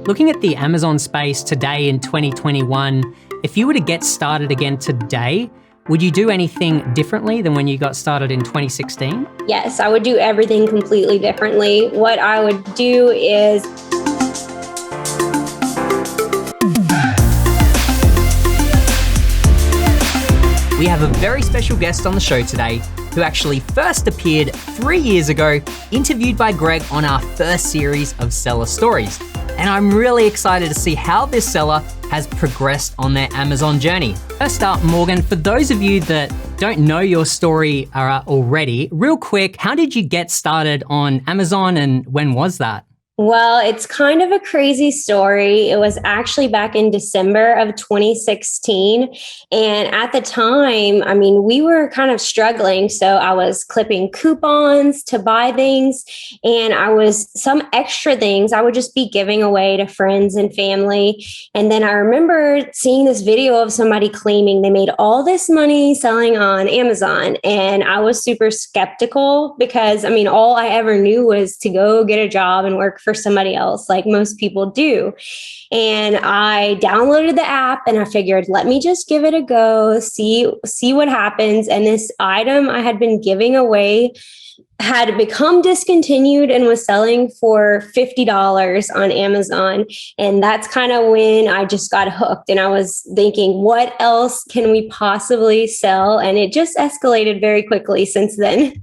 Looking at the Amazon space today in 2021, if you were to get started again today, would you do anything differently than when you got started in 2016? Yes, I would do everything completely differently. What I would do is we have a very special guest on the show today who actually first appeared 3 years ago, interviewed by Greg on our first series of seller stories. And I'm really excited to see how this seller has progressed on their Amazon journey. First up, Morgan, for those of you that don't know your story already, real quick, how did you get started on Amazon and when was that? Well, it's kind of a crazy story. It was actually back in December of 2016. And at the time, we were kind of struggling. So I was clipping coupons to buy things, and some extra things I would just be giving away to friends and family. And then I remember seeing this video of somebody claiming they made all this money selling on Amazon. And I was super skeptical because, all I ever knew was to go get a job and work for somebody else, like most people do. And I downloaded the app and I figured, let me just give it a go, see what happens. And this item I had been giving away had become discontinued and was selling for $50 on Amazon. And that's kind of when I just got hooked. And I was thinking, what else can we possibly sell? And it just escalated very quickly since then.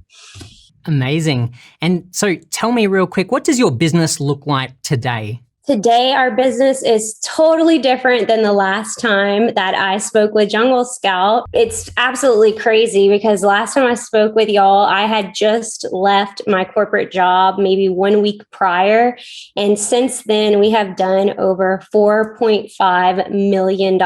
Amazing. And so tell me real quick, what does your business look like today? Today, our business is totally different than the last time that I spoke with Jungle Scout. It's absolutely crazy because last time I spoke with y'all, I had just left my corporate job maybe 1 week prior. And since then, we have done over $4.5 million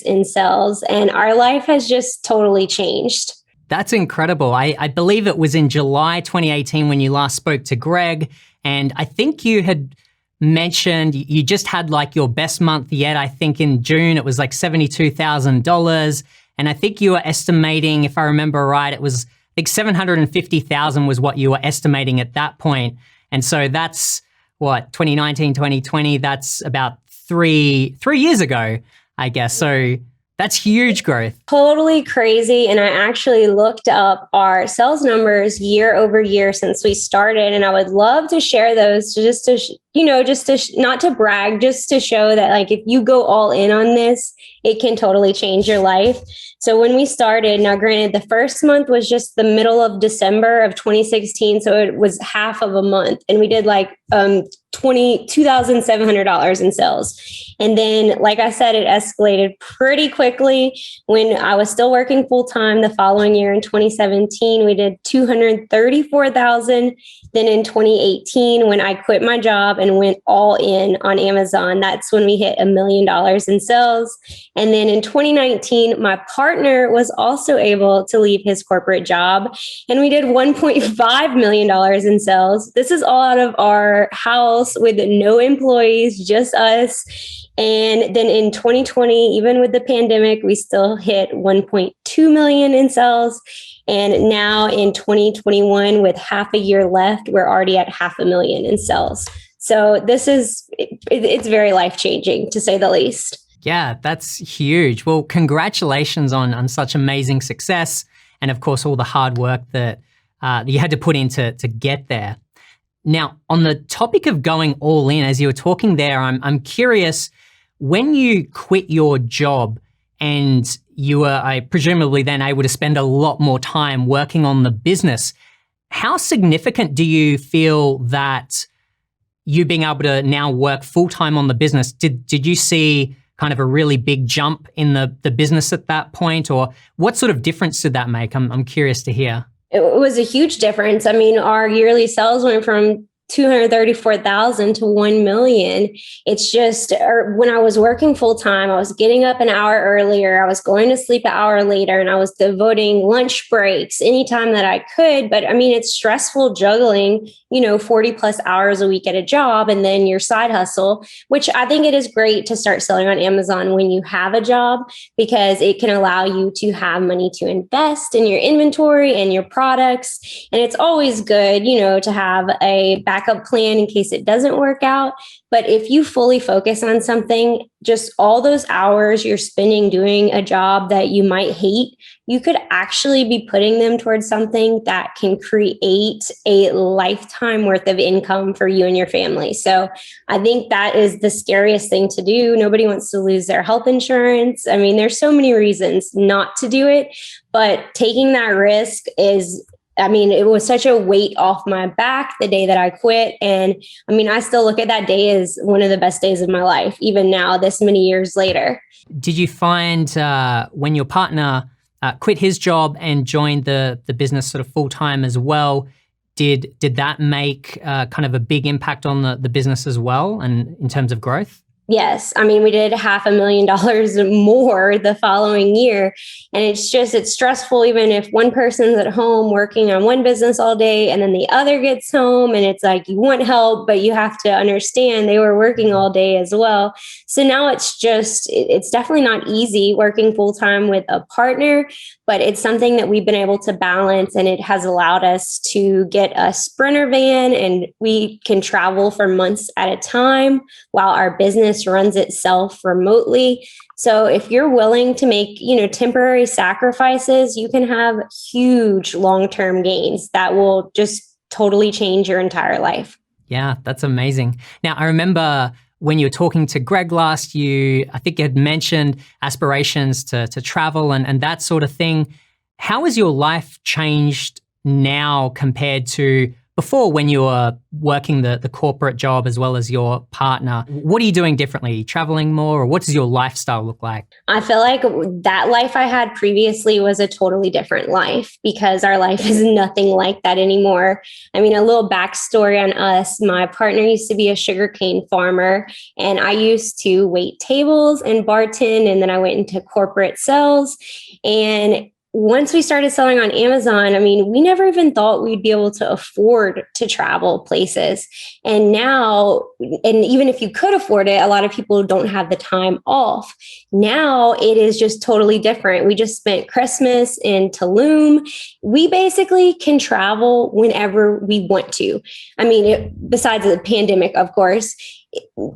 in sales. And our life has just totally changed. That's incredible. I believe it was in July 2018 when you last spoke to Greg. And I think you had mentioned you just had like your best month yet. I think in June, it was like $72,000. And I think you were estimating, if I remember right, it was like $750,000 was what you were estimating at that point. And so that's what, 2019, 2020, that's about three years ago, I guess. So that's huge growth. Totally crazy. And I actually looked up our sales numbers year over year since we started. And I would love to share those not to brag, just to show that like, if you go all in on this, it can totally change your life. So when we started, now granted, the first month was just the middle of December of 2016. So it was half of a month. And we did like $2,700 in sales. And then, like I said, it escalated pretty quickly. When I was still working full time the following year in 2017, we did $234,000. Then in 2018, when I quit my job and went all in on Amazon, that's when we hit $1 million in sales. And then in 2019, my partner was also able to leave his corporate job and we did $1.5 million in sales. This is all out of our house with no employees, just us. And then in 2020, even with the pandemic, we still hit 1.2 million in sales. And now in 2021, with half a year left, we're already at $500,000 in sales. So it's very life-changing, to say the least. Yeah, that's huge. Well, congratulations on such amazing success. And of course, all the hard work that you had to put in to get there. Now, on the topic of going all in, as you were talking there, I'm curious, when you quit your job and you were presumably then able to spend a lot more time working on the business, how significant do you feel that you being able to now work full-time on the business, did you see kind of a really big jump in the business at that point? Or what sort of difference did that make? I'm curious to hear. It was a huge difference. Our yearly sales went from 234,000 to 1 million. It's just, when I was working full time, I was getting up an hour earlier. I was going to sleep an hour later, and I was devoting lunch breaks anytime that I could. But it's stressful juggling, 40 plus hours a week at a job and then your side hustle, which I think it is great to start selling on Amazon when you have a job, because it can allow you to have money to invest in your inventory and your products. And it's always good, to have a backup plan in case it doesn't work out. But if you fully focus on something, just all those hours you're spending doing a job that you might hate, you could actually be putting them towards something that can create a lifetime worth of income for you and your family. So I think that is the scariest thing to do. Nobody wants to lose their health insurance. I mean, there's so many reasons not to do it, but taking that risk is, I mean, it was such a weight off my back the day that I quit. And I mean, I still look at that day as one of the best days of my life, even now, this many years later. Did you find when your partner quit his job and joined the business sort of full time as well, did that make kind of a big impact on the business as well, and in terms of growth? Yes. I mean, we did $500,000 more the following year. And it's stressful, even if one person's at home working on one business all day and then the other gets home and it's like, you want help, but you have to understand they were working all day as well. So now it's definitely not easy working full time with a partner, but it's something that we've been able to balance, and it has allowed us to get a Sprinter van, and we can travel for months at a time while our business runs itself remotely. So if you're willing to make, temporary sacrifices, you can have huge long-term gains that will just totally change your entire life. Yeah, that's amazing. Now, I remember when you were talking to Greg last, I think you had mentioned aspirations to travel and that sort of thing. How has your life changed now compared to before, when you were working the corporate job as well as your partner? What are you doing differently? Are you traveling more, or what does your lifestyle look like? I feel like that life I had previously was a totally different life, because our life is nothing like that anymore. I mean, a little backstory on us. My partner used to be a sugarcane farmer, and I used to wait tables and bartend, and then I went into corporate sales. And once we started selling on Amazon, I mean, we never even thought we'd be able to afford to travel places. And now, and even if you could afford it, a lot of people don't have the time off. Now it is just totally different. We just spent Christmas in Tulum. We basically can travel whenever we want to. I mean, besides the pandemic, of course.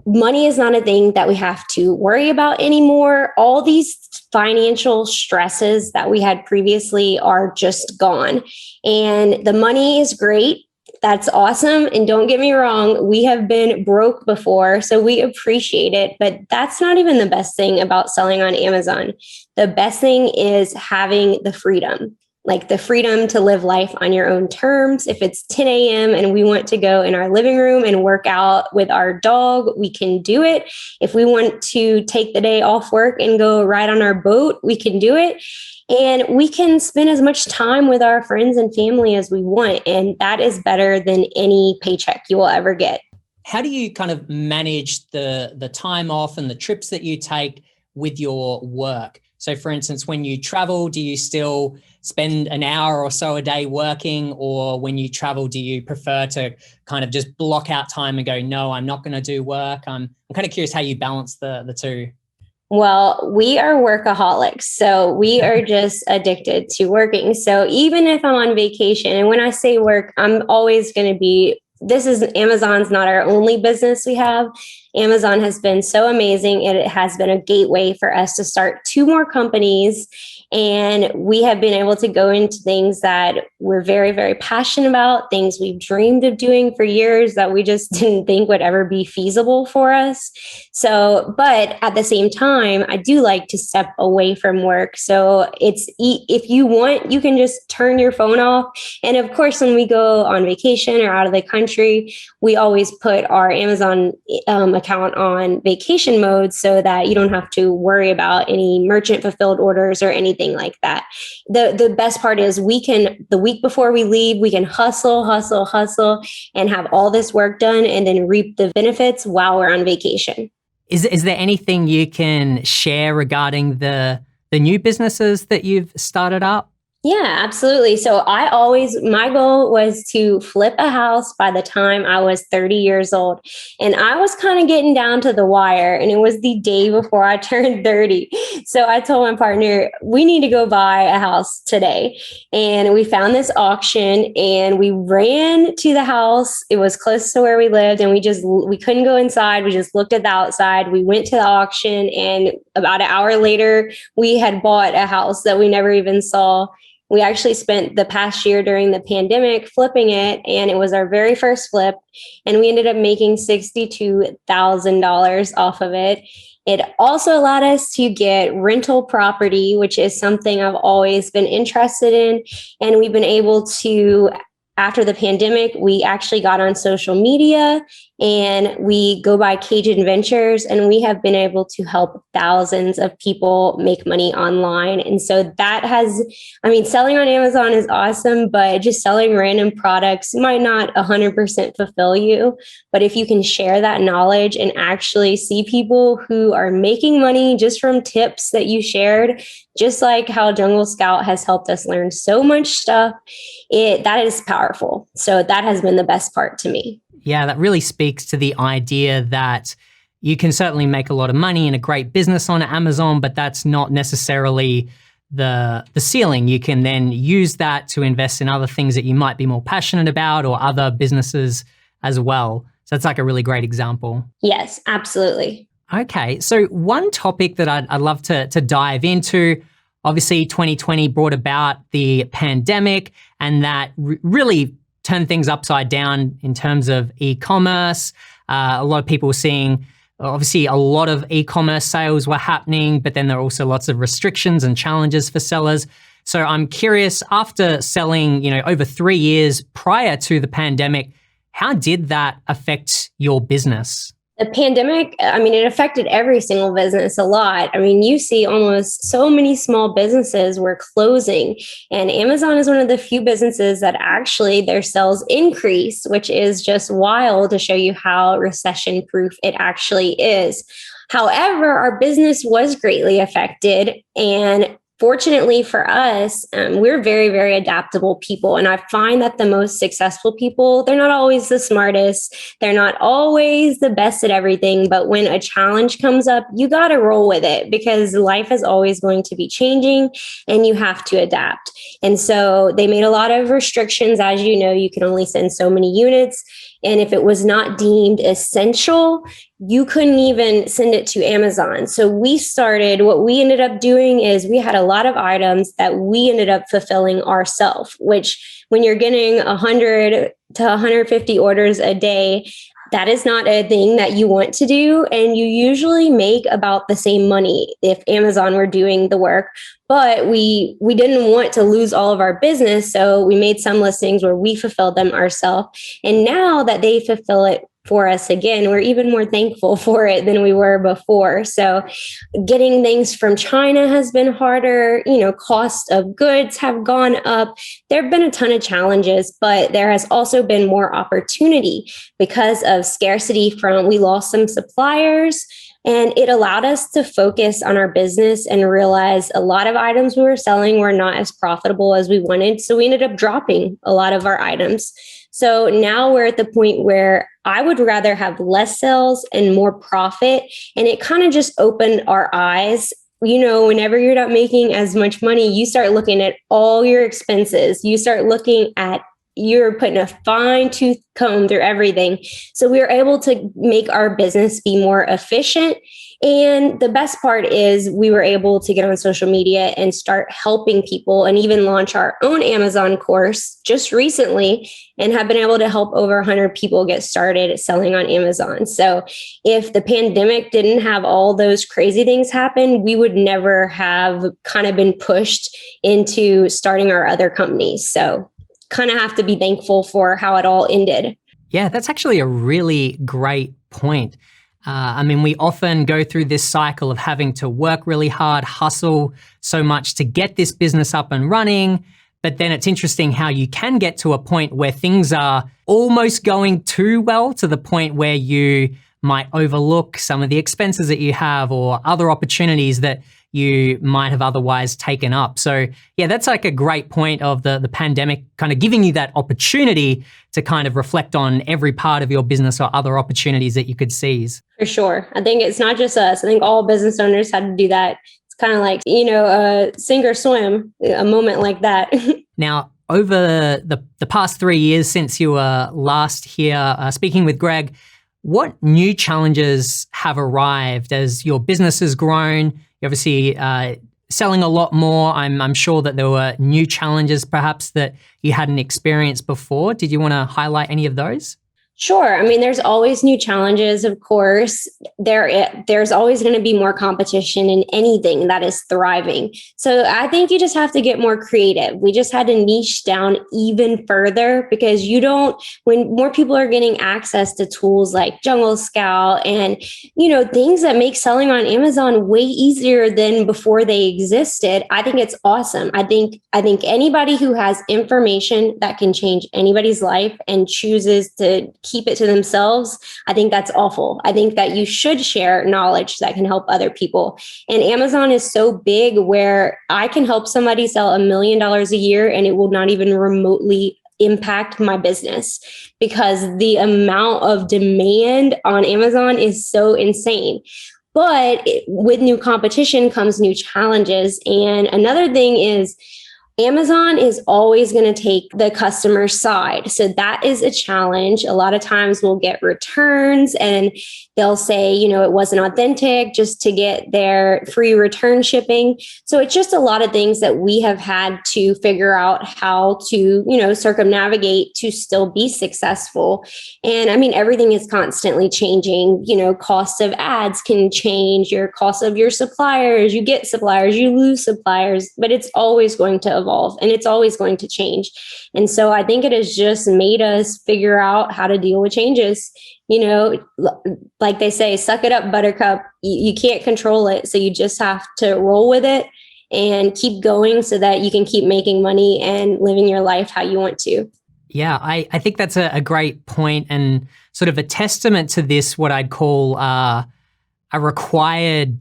Money is not a thing that we have to worry about anymore. All these financial stresses that we had previously are just gone. And the money is great. That's awesome. And don't get me wrong, we have been broke before, so we appreciate it. But that's not even the best thing about selling on Amazon. The best thing is having the freedom. Like the freedom to live life on your own terms. If it's 10 a.m. and we want to go in our living room and work out with our dog, we can do it. If we want to take the day off work and go ride on our boat, we can do it. And we can spend as much time with our friends and family as we want. And that is better than any paycheck you will ever get. How do you kind of manage the time off and the trips that you take with your work? So for instance, when you travel, do you still spend an hour or so a day working? Or when you travel, do you prefer to kind of just block out time and go, no, I'm not going to do work? I'm kind of curious how you balance the two. Well, we are workaholics, so we are just addicted to working. So even if I'm on vacation, and when I say work, I'm always going to be, Amazon's not our only business we have. Amazon has been so amazing, and it has been a gateway for us to start 2 more companies. And we have been able to go into things that we're very, very passionate about, things we've dreamed of doing for years that we just didn't think would ever be feasible for us. So, but at the same time, I do like to step away from work. So if you want, you can just turn your phone off. And of course, when we go on vacation or out of the country, we always put our Amazon account on vacation mode so that you don't have to worry about any merchant fulfilled orders or anything like that. The best part is the week before we leave, we can hustle and have all this work done and then reap the benefits while we're on vacation. Is there anything you can share regarding the new businesses that you've started up? Yeah, absolutely. So my goal was to flip a house by the time I was 30 years old. And I was kind of getting down to the wire, and it was the day before I turned 30. So I told my partner, we need to go buy a house today. And we found this auction and we ran to the house. It was close to where we lived, and we couldn't go inside. We just looked at the outside. We went to the auction, and about an hour later, we had bought a house that we never even saw. We actually spent the past year during the pandemic flipping it, and it was our very first flip. And we ended up making $62,000 off of it. It also allowed us to get rental property, which is something I've always been interested in. And we've been able to, after the pandemic, we actually got on social media and we go by Cajun Ventures, and we have been able to help thousands of people make money online. And so selling on Amazon is awesome, but just selling random products might not 100% fulfill you. But if you can share that knowledge and actually see people who are making money just from tips that you shared, just like how Jungle Scout has helped us learn so much stuff, that is powerful. So that has been the best part to me. Yeah, that really speaks to the idea that you can certainly make a lot of money in a great business on Amazon, but that's not necessarily the ceiling. You can then use that to invest in other things that you might be more passionate about or other businesses as well. So that's like a really great example. Yes, absolutely. Okay, so one topic that I'd love to dive into, obviously 2020 brought about the pandemic, and that really turned things upside down in terms of e-commerce. A lot of people were seeing, obviously a lot of e-commerce sales were happening, but then there are also lots of restrictions and challenges for sellers. So I'm curious, after selling, over 3 years prior to the pandemic, how did that affect your business? The pandemic, it affected every single business a lot. You see almost so many small businesses were closing, and Amazon is one of the few businesses that actually their sales increased, which is just wild to show you how recession proof it actually is. However, our business was greatly affected, and fortunately for us, we're very, very adaptable people. And I find that the most successful people, they're not always the smartest. They're not always the best at everything. But when a challenge comes up, you got to roll with it, because life is always going to be changing and you have to adapt. And so they made a lot of restrictions. As you know, you can only send so many units. And if it was not deemed essential, you couldn't even send it to Amazon. So what we ended up doing is we had a lot of items that we ended up fulfilling ourselves, which when you're getting 100 to 150 orders a day, that is not a thing that you want to do. And you usually make about the same money if Amazon were doing the work. But we didn't want to lose all of our business. So we made some listings where we fulfilled them ourselves. And now that they fulfill it for us again, we're even more thankful for it than we were before. So getting things from China has been harder. Cost of goods have gone up. There have been a ton of challenges, but there has also been more opportunity because of scarcity we lost some suppliers. And it allowed us to focus on our business and realize a lot of items we were selling were not as profitable as we wanted. So we ended up dropping a lot of our items. So now we're at the point where I would rather have less sales and more profit. And it kind of just opened our eyes. Whenever you're not making as much money, you start looking at all your expenses. You start looking at you're putting a fine tooth comb through everything. So we were able to make our business be more efficient. And the best part is we were able to get on social media and start helping people, and even launch our own Amazon course just recently, and have been able to help over 100 people get started selling on Amazon. So if the pandemic didn't have all those crazy things happen, we would never have kind of been pushed into starting our other companies. So kind of have to be thankful for how it all ended. Yeah, that's actually a really great point. We often go through this cycle of having to work really hard, hustle so much to get this business up and running. But then it's interesting how you can get to a point where things are almost going too well, to the point where you might overlook some of the expenses that you have or other opportunities that you might have otherwise taken up. So yeah, that's like a great point of the pandemic kind of giving you that opportunity to kind of reflect on every part of your business or other opportunities that you could seize. For sure. I think it's not just us. I think all business owners had to do that. It's kind of like, sink or swim, a moment like that. Now, over the past 3 years since you were last here speaking with Greg, what new challenges have arrived as your business has grown? You're obviously selling a lot more. I'm sure that there were new challenges perhaps that you hadn't experienced before. Did you want to highlight any of those? Sure. I mean, there's always new challenges, of course. There's always going to be more competition in anything that is thriving. So I think you just have to get more creative. We just had to niche down even further because when more people are getting access to tools like Jungle Scout and, things that make selling on Amazon way easier than before they existed, I think it's awesome. I think anybody who has information that can change anybody's life and chooses to keep it to themselves, I think that's awful. I think that you should share knowledge that can help other people. And Amazon is so big where I can help somebody sell $1 million a year and it will not even remotely impact my business because the amount of demand on Amazon is so insane. But with new competition comes new challenges. And another thing is Amazon is always going to take the customer side. So that is a challenge. A lot of times we'll get returns and they'll say, it wasn't authentic just to get their free return shipping. So it's just a lot of things that we have had to figure out how to, circumnavigate to still be successful. And I mean, everything is constantly changing. Costs of ads can change, your cost of your suppliers, you get suppliers, you lose suppliers, but it's always going to evolve and it's always going to change. And so I think it has just made us figure out how to deal with changes. Like they say, suck it up, buttercup. You can't control it. So you just have to roll with it and keep going so that you can keep making money and living your life how you want to. Yeah, I think that's a great point and sort of a testament to this, what I'd call a required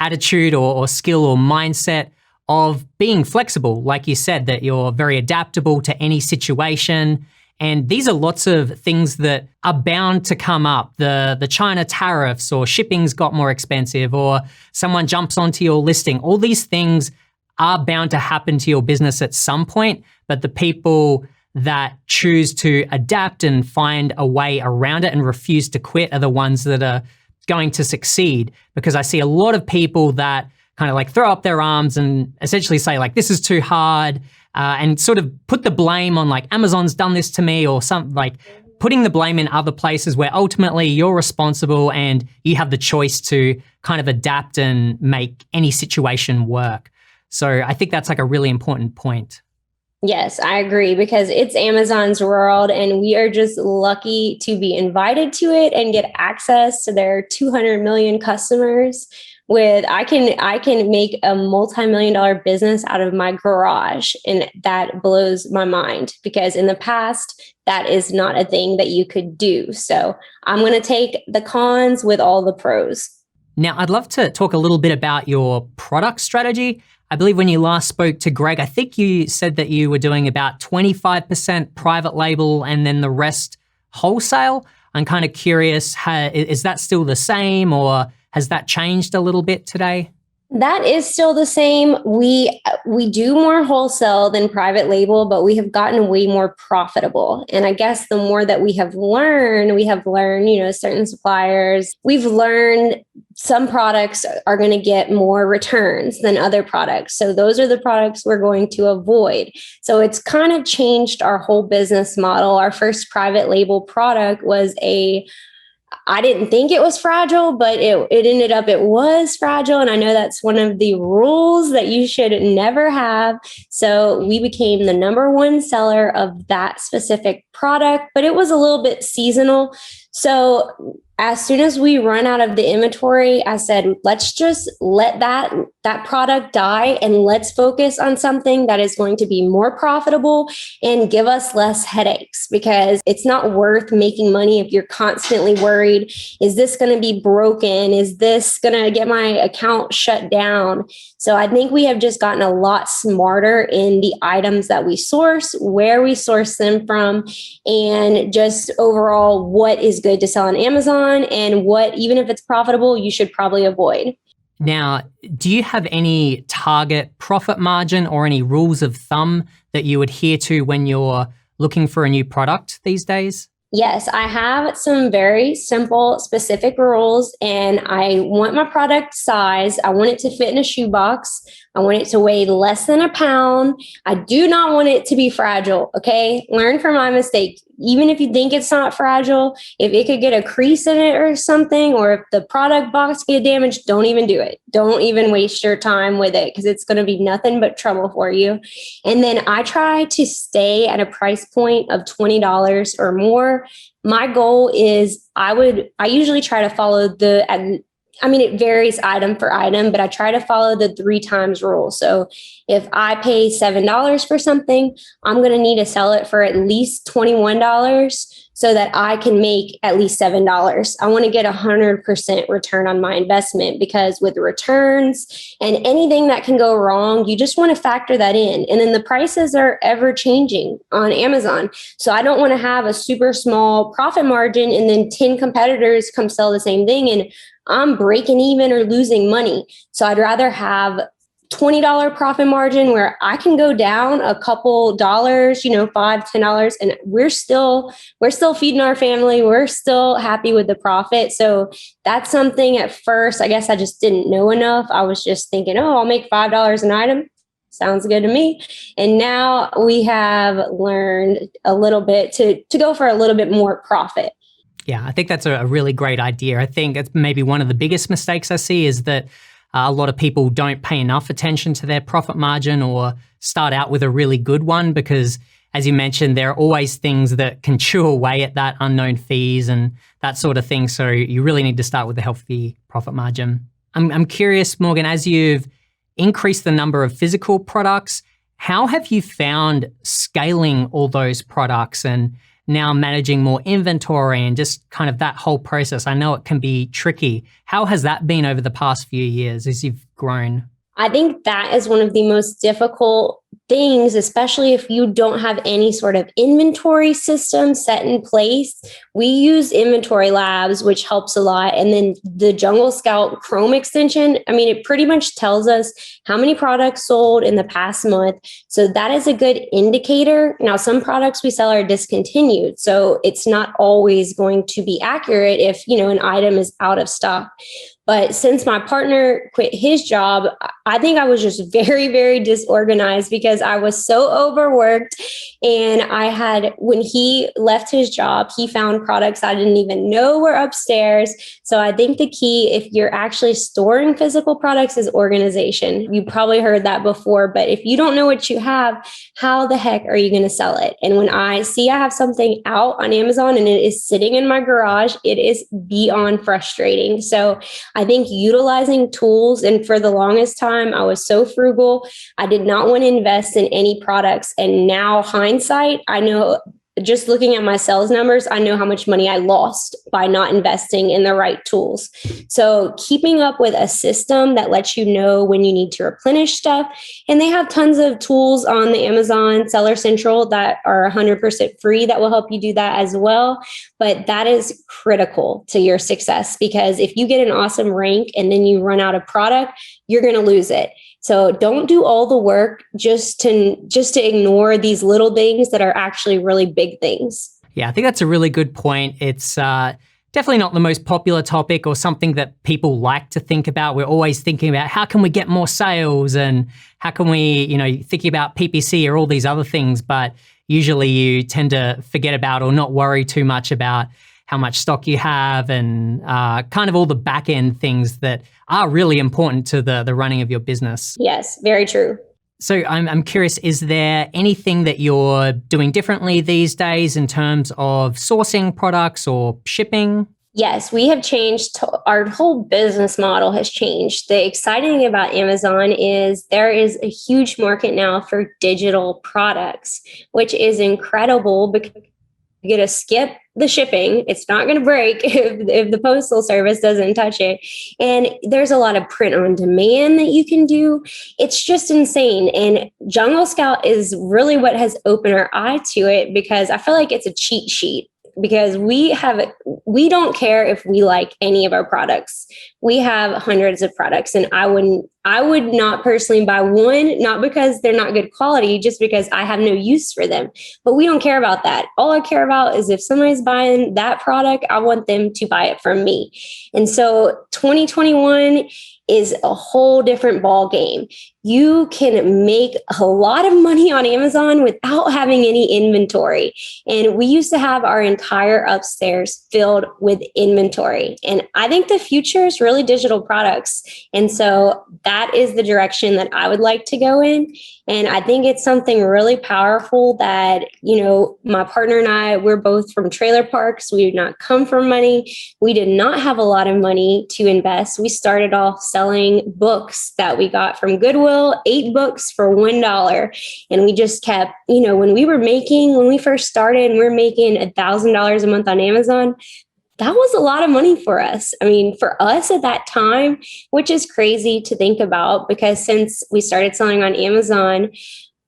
attitude or skill or mindset of being flexible. Like you said, that you're very adaptable to any situation. And these are lots of things that are bound to come up. The China tariffs or shipping's got more expensive or someone jumps onto your listing. All these things are bound to happen to your business at some point, but the people that choose to adapt and find a way around it and refuse to quit are the ones that are going to succeed. Because I see a lot of people that kind of like throw up their arms and essentially say like, this is too hard, and sort of put the blame on like Amazon's done this to me or something, like putting the blame in other places where ultimately you're responsible and you have the choice to kind of adapt and make any situation work. So I think that's like a really important point. Yes, I agree because it's Amazon's world and we are just lucky to be invited to it and get access to their 200 million customers. I can make a multi-million-dollar business out of my garage. And that blows my mind because in the past, that is not a thing that you could do. So I'm going to take the cons with all the pros. Now, I'd love to talk a little bit about your product strategy. I believe when you last spoke to Greg, I think you said that you were doing about 25% private label and then the rest wholesale. I'm kind of curious, is that still the same or has that changed a little bit today? That is still the same. We do more wholesale than private label, but we have gotten way more profitable. And I guess the more that we have learned, certain suppliers, we've learned some products are going to get more returns than other products. So those are the products we're going to avoid. So it's kind of changed our whole business model. Our first private label product was I didn't think it was fragile, but it was fragile. And I know that's one of the rules that you should never have. So we became the number one seller of that specific product, but it was a little bit seasonal. So as soon as we run out of the inventory, I said, let's just let that product die and let's focus on something that is going to be more profitable and give us less headaches, because it's not worth making money if you're constantly worried, is this going to be broken? Is this going to get my account shut down? So I think we have just gotten a lot smarter in the items that we source, where we source them from, and just overall what is good to sell on Amazon and what, even if it's profitable, you should probably avoid. Now, do you have any target profit margin or any rules of thumb that you adhere to when you're looking for a new product these days? Yes, I have some very simple, specific rules, and I want my product size. I want it to fit in a shoebox. I want it to weigh less than a pound. I do not want it to be fragile. Okay. Learn from my mistake. Even if you think it's not fragile, if it could get a crease in it or something, or if the product box get damaged, don't even do it. Don't even waste your time with it, because it's going to be nothing but trouble for you. And then I try to stay at a price point of $20 or more. My goal is I usually try to follow it varies item for item, but I try to follow the 3 times rule. So if I pay $7 for something, I'm going to need to sell it for at least $21 so that I can make at least $7. I want to get 100% return on my investment, because with returns and anything that can go wrong, you just want to factor that in. And then the prices are ever changing on Amazon. So I don't want to have a super small profit margin and then 10 competitors come sell the same thing and I'm breaking even or losing money. So I'd rather have $20 profit margin where I can go down a couple dollars, $5, $10, and we're still feeding our family. We're still happy with the profit. So that's something at first, I guess I just didn't know enough. I was just thinking, oh, I'll make $5 an item. Sounds good to me. And now we have learned a little bit to go for a little bit more profit. Yeah, I think that's a really great idea. I think it's maybe one of the biggest mistakes I see is that a lot of people don't pay enough attention to their profit margin or start out with a really good one, because as you mentioned, there are always things that can chew away at that, unknown fees and that sort of thing. So you really need to start with a healthy profit margin. I'm curious, Morgan, as you've increased the number of physical products, how have you found scaling all those products and now managing more inventory and just kind of that whole process? I know it can be tricky. How has that been over the past few years as you've grown? I think that is one of the most difficult things, especially if you don't have any sort of inventory system set in place. We use Inventory Labs, which helps a lot. And then the Jungle Scout Chrome extension, it pretty much tells us how many products sold in the past month. So that is a good indicator. Now, some products we sell are discontinued, so it's not always going to be accurate if, an item is out of stock. But since my partner quit his job, I think I was just very, very disorganized because I was so overworked. And when he left his job, he found products I didn't even know were upstairs. So I think the key, if you're actually storing physical products, is organization. You probably heard that before, but if you don't know what you have, how the heck are you going to sell it? And when I see I have something out on Amazon and it is sitting in my garage, it is beyond frustrating. So I think utilizing tools, and for the longest time, I was so frugal. I did not want to invest in any products. And now hindsight, I know, just looking at my sales numbers, I know how much money I lost by not investing in the right tools. So keeping up with a system that lets you know when you need to replenish stuff. And they have tons of tools on the Amazon Seller Central that are 100% free that will help you do that as well. But that is critical to your success, because if you get an awesome rank and then you run out of product, you're going to lose it. So don't do all the work just to ignore these little things that are actually really big things. Yeah, I think that's a really good point. It's definitely not the most popular topic or something that people like to think about. We're always thinking about how can we get more sales and how can we, thinking about PPC or all these other things. But usually you tend to forget about or not worry too much about how much stock you have and kind of all the back end things that are really important to the running of your business. Yes, very true. So I'm curious, is there anything that you're doing differently these days in terms of sourcing products or shipping? Yes, we have changed. Our whole business model has changed. The exciting thing about Amazon is there is a huge market now for digital products, which is incredible because you're going to skip the shipping. It's not going to break if the postal service doesn't touch it. And there's a lot of print on demand that you can do. It's just insane. And Jungle Scout is really what has opened our eye to it, because I feel like it's a cheat sheet, because we don't care if we like any of our products. We have hundreds of products, and I would not personally buy one, not because they're not good quality, just because I have no use for them. But we don't care about that. All I care about is if somebody's buying that product, I want them to buy it from me. And so 2021 is a whole different ball game. You can make a lot of money on Amazon without having any inventory. And we used to have our entire upstairs filled with inventory. And I think the future is really digital products. And so that is the direction that I would like to go in. And I think it's something really powerful that, my partner and I, we're both from trailer parks. We did not come from money. We did not have a lot of money to invest. We started off selling books that we got from Goodwill, 8 books for $1. And we just kept, when we first started and we were making $1,000 a month on Amazon, that was a lot of money for us. I mean, for us at that time, which is crazy to think about, because since we started selling on Amazon,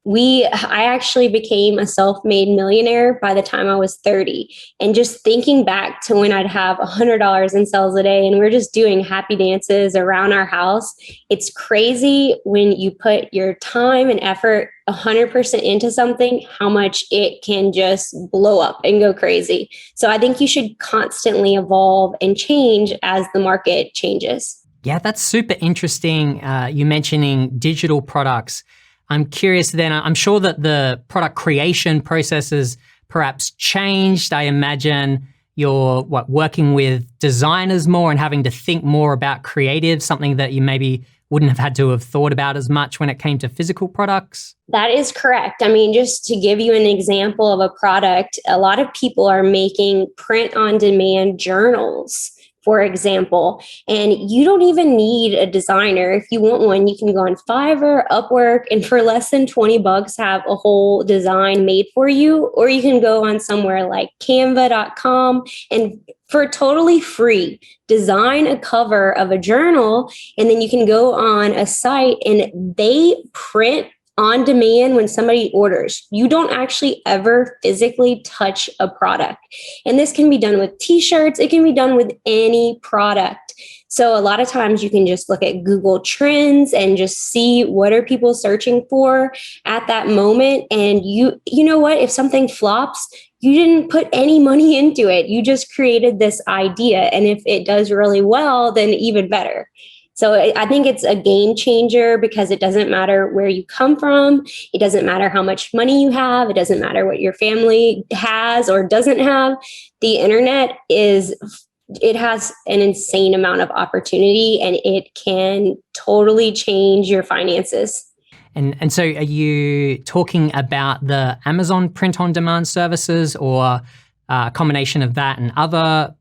I actually became a self-made millionaire by the time I was 30. And just thinking back to when I'd have $100 in sales a day and we're just doing happy dances around our house, it's crazy when you put your time and effort 100% into something, how much it can just blow up and go crazy. So I think you should constantly evolve and change as the market changes. Yeah, that's super interesting. You mentioning digital products. I'm curious then, I'm sure that the product creation processes perhaps changed. I imagine you're working with designers more and having to think more about creative, something that you maybe wouldn't have had to have thought about as much when it came to physical products? That is correct. I mean, just to give you an example of a product, a lot of people are making print on demand journals, for example, and you don't even need a designer. If you want one, you can go on Fiverr, Upwork, and for less than $20 have a whole design made for you. Or you can go on somewhere like canva.com and for totally free, design a cover of a journal, and then you can go on a site and they print on demand when somebody orders. You don't actually ever physically touch a product. And this can be done with t-shirts. It can be done with any product. So a lot of times you can just look at Google Trends and just see what are people searching for at that moment. And you know what, if something flops, you didn't put any money into it. You just created this idea. And if it does really well, then even better. So I think it's a game changer because it doesn't matter where you come from. It doesn't matter how much money you have. It doesn't matter what your family has or doesn't have. The internet it has an insane amount of opportunity and it can totally change your finances. And so are you talking about the Amazon print-on-demand services or a combination of that and other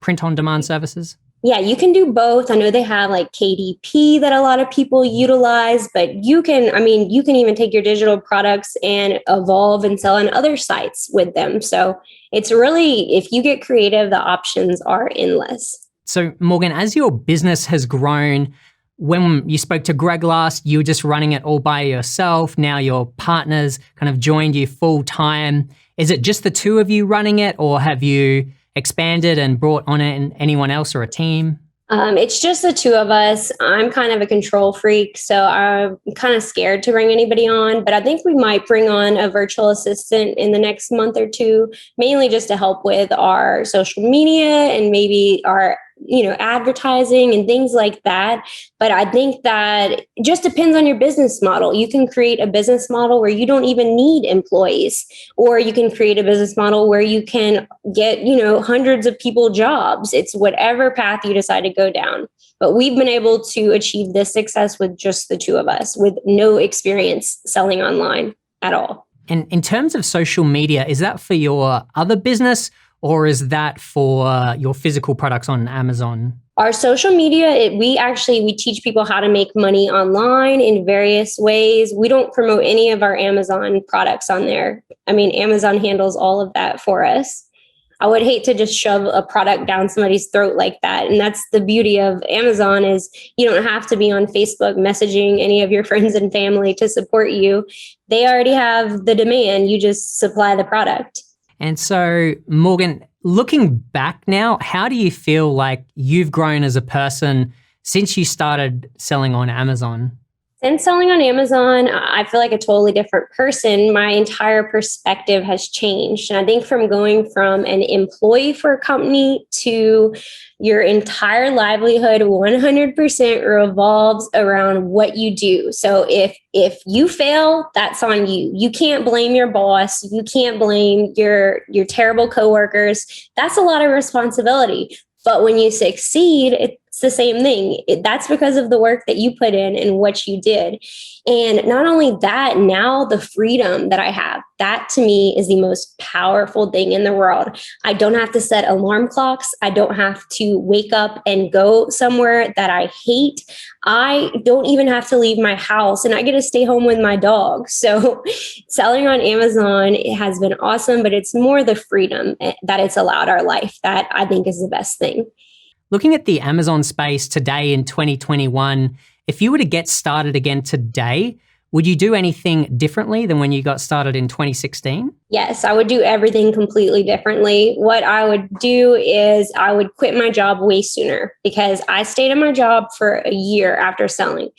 print-on-demand services? Yeah, you can do both. I know they have like KDP that a lot of people utilize, but you can even take your digital products and evolve and sell on other sites with them. So it's really, if you get creative, the options are endless. So Morgan, as your business has grown, when you spoke to Greg last, you were just running it all by yourself. Now your partners kind of joined you full time. Is it just the two of you running it, or have you expanded and brought on anyone else or a team? It's just the two of us. I'm kind of a control freak, so I'm kind of scared to bring anybody on, but I think we might bring on a virtual assistant in the next month or two, mainly just to help with our social media and maybe our advertising and things like that. But I think that it just depends on your business model. You can create a business model where you don't even need employees, or you can create a business model where you can get, hundreds of people jobs. It's whatever path you decide to go down. But we've been able to achieve this success with just the two of us, with no experience selling online at all. And in terms of social media, is that for your other business or is that for your physical products on Amazon? Our social media, we teach people how to make money online in various ways. We don't promote any of our Amazon products on there. I mean, Amazon handles all of that for us. I would hate to just shove a product down somebody's throat like that. And that's the beauty of Amazon, is you don't have to be on Facebook messaging any of your friends and family to support you. They already have the demand. You just supply the product. And so, Morgan, looking back now, how do you feel like you've grown as a person since you started selling on Amazon? Since selling on Amazon, I feel like a totally different person. My entire perspective has changed. And I think from going from an employee for a company to your entire livelihood 100% revolves around what you do. So if you fail, that's on you. You can't blame your boss. You can't blame your terrible coworkers. That's a lot of responsibility. But when you succeed, it's the same thing. That's because of the work that you put in and what you did. And not only that, now the freedom that I have, that to me is the most powerful thing in the world. I don't have to set alarm clocks. I don't have to wake up and go somewhere that I hate. I don't even have to leave my house, and I get to stay home with my dog. So selling on Amazon, it has been awesome, but it's more the freedom that it's allowed our life that I think is the best thing. Looking at the Amazon space today in 2021, if you were to get started again today, would you do anything differently than when you got started in 2016? Yes, I would do everything completely differently. What I would do is I would quit my job way sooner, because I stayed in my job for a year after selling.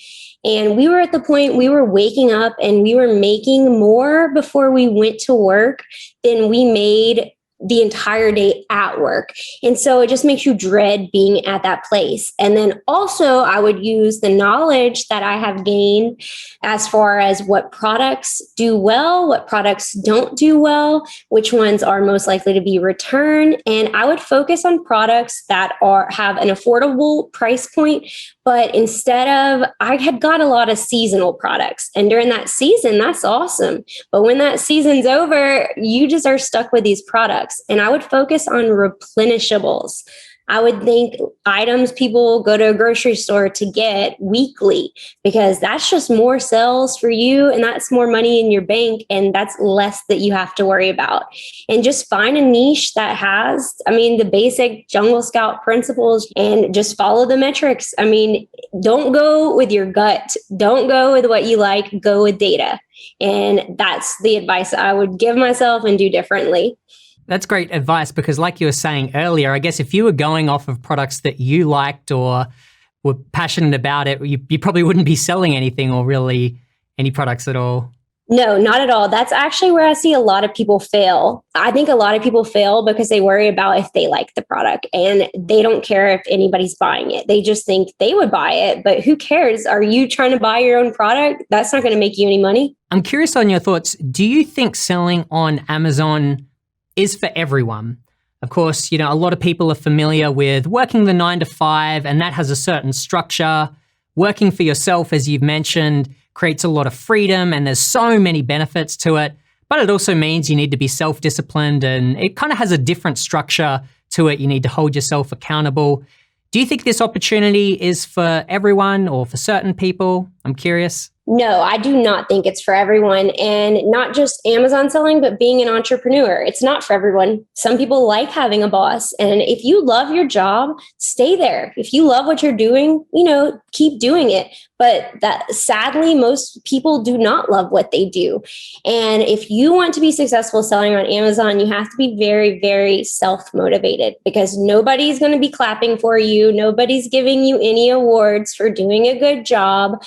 And we were at the point we were waking up and we were making more before we went to work than we made the entire day at work. And so it just makes you dread being at that place. And then also I would use the knowledge that I have gained as far as what products do well, what products don't do well, which ones are most likely to be returned. And I would focus on products that have an affordable price point. But instead of, I had got a lot of seasonal products. And during that season, that's awesome. But when that season's over, you just are stuck with these products. And I would focus on replenishables. I would think items people go to a grocery store to get weekly, because that's just more sales for you and that's more money in your bank, and that's less that you have to worry about. And just find a niche that has, the basic Jungle Scout principles, and just follow the metrics. Don't go with your gut. Don't go with what you like. Go with data. And that's the advice I would give myself and do differently. That's great advice, because like you were saying earlier, I guess if you were going off of products that you liked or were passionate about it, you probably wouldn't be selling anything or really any products at all. No, not at all. That's actually where I see a lot of people fail. I think a lot of people fail because they worry about if they like the product, and they don't care if anybody's buying it. They just think they would buy it, but who cares? Are you trying to buy your own product? That's not going to make you any money. I'm curious on your thoughts. Do you think selling on Amazon is for everyone? Of course, a lot of people are familiar with working the 9 to 5, and that has a certain structure. Working for yourself, as you've mentioned, creates a lot of freedom, and there's so many benefits to it. But it also means you need to be self-disciplined, and it kind of has a different structure to it. You need to hold yourself accountable. Do you think this opportunity is for everyone or for certain people? I'm curious. No, I do not think it's for everyone, and not just Amazon selling, but being an entrepreneur. It's not for everyone. Some people like having a boss, and if you love your job, stay there. If you love what you're doing, keep doing it. But that sadly, most people do not love what they do. And if you want to be successful selling on Amazon, you have to be very, very self-motivated, because nobody's going to be clapping for you. Nobody's giving you any awards for doing a good job.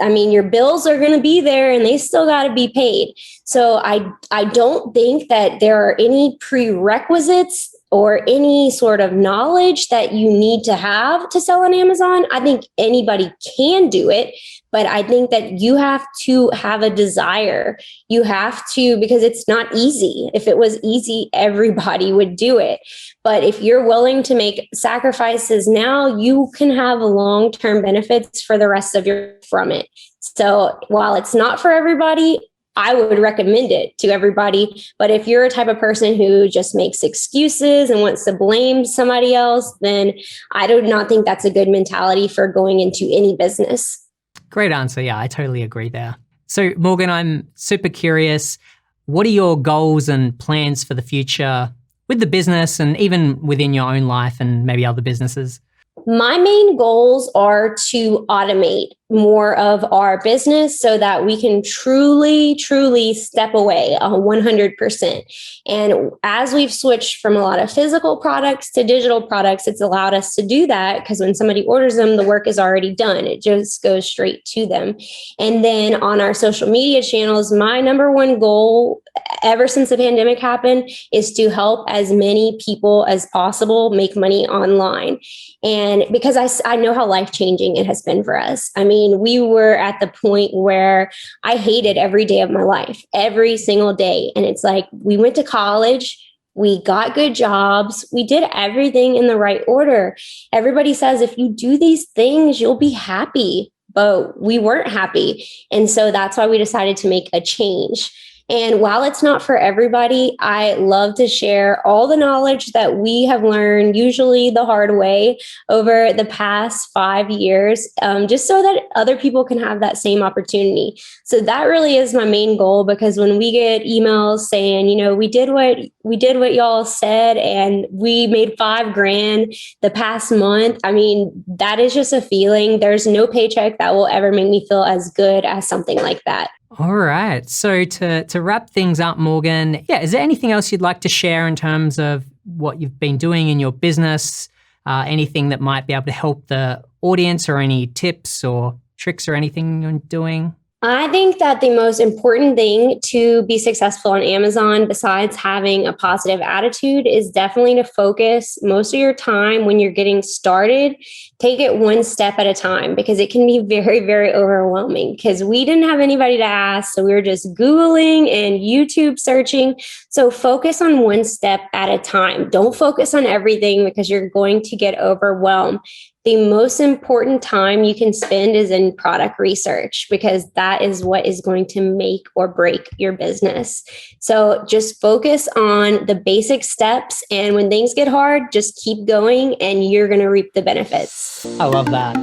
Your bills are going to be there and they still got to be paid. So I don't think that there are any prerequisites or any sort of knowledge that you need to have to sell on Amazon. I think anybody can do it, but I think that you have to have a desire. You have to, because it's not easy. If it was easy, everybody would do it. But if you're willing to make sacrifices now, you can have long-term benefits for the rest of your from it. So while it's not for everybody, I would recommend it to everybody. But if you're a type of person who just makes excuses and wants to blame somebody else, then I do not think that's a good mentality for going into any business. Great answer. Yeah, I totally agree there. So Morgan, I'm super curious. What are your goals and plans for the future with the business and even within your own life and maybe other businesses? My main goals are to automate more of our business so that we can truly step away 100%. And as we've switched from a lot of physical products to digital products, it's allowed us to do that because when somebody orders them, the work is already done. It just goes straight to them. And then on our social media channels, my number one goal ever since the pandemic happened is to help as many people as possible make money online. And because I know how life-changing it has been for us. I mean, we were at the point where I hated every day of my life, every single day. And it's like, we went to college, we got good jobs, we did everything in the right order. Everybody says, if you do these things, you'll be happy. But we weren't happy. And so that's why we decided to make a change. And while it's not for everybody, I love to share all the knowledge that we have learned, usually the hard way, over the past 5 years, just so that other people can have that same opportunity. So that really is my main goal, because when we get emails saying, you know, we did what y'all said and we made $5,000 the past month. I mean, that is just a feeling. There's no paycheck that will ever make me feel as good as something like that. All right. So to wrap things up, Morgan, is there anything else you'd like to share in terms of what you've been doing in your business? Anything that might be able to help the audience, or any tips or tricks or anything you're doing? I think that the most important thing to be successful on Amazon, besides having a positive attitude, is definitely to focus most of your time when you're getting started. Take it one step at a time, because it can be very, very overwhelming, because we didn't have anybody to ask. So we were just Googling and YouTube searching. So focus on one step at a time. Don't focus on everything, because you're going to get overwhelmed. The most important time you can spend is in product research, because that is what is going to make or break your business. So just focus on the basic steps. And when things get hard, just keep going and you're going to reap the benefits. I love that.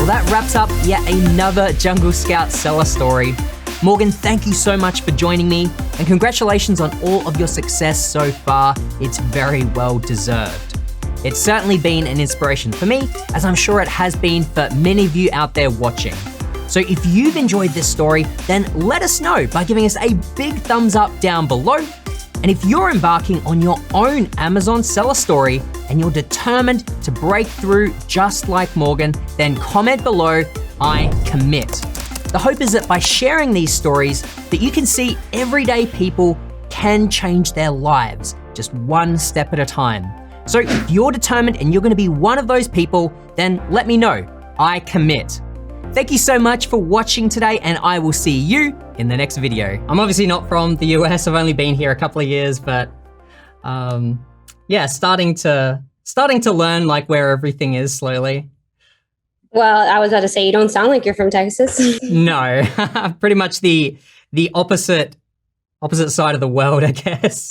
That wraps up yet another Jungle Scout seller story. Morgan, thank you so much for joining me, and congratulations on all of your success so far. It's very well deserved. It's certainly been an inspiration for me, as I'm sure it has been for many of you out there watching. So if you've enjoyed this story, then let us know by giving us a big thumbs up down below. And if you're embarking on your own Amazon seller story and you're determined to break through just like Morgan, then comment below, I commit. The hope is that by sharing these stories, that you can see everyday people can change their lives, just one step at a time. So if you're determined and you're gonna be one of those people, then let me know, I commit. Thank you so much for watching today, and I will see you in the next video. I'm obviously not from the US, I've only been here a couple of years, but starting to learn like where everything is slowly. Well, I was about to say, you don't sound like you're from Texas. No, pretty much the opposite side of the world, I guess.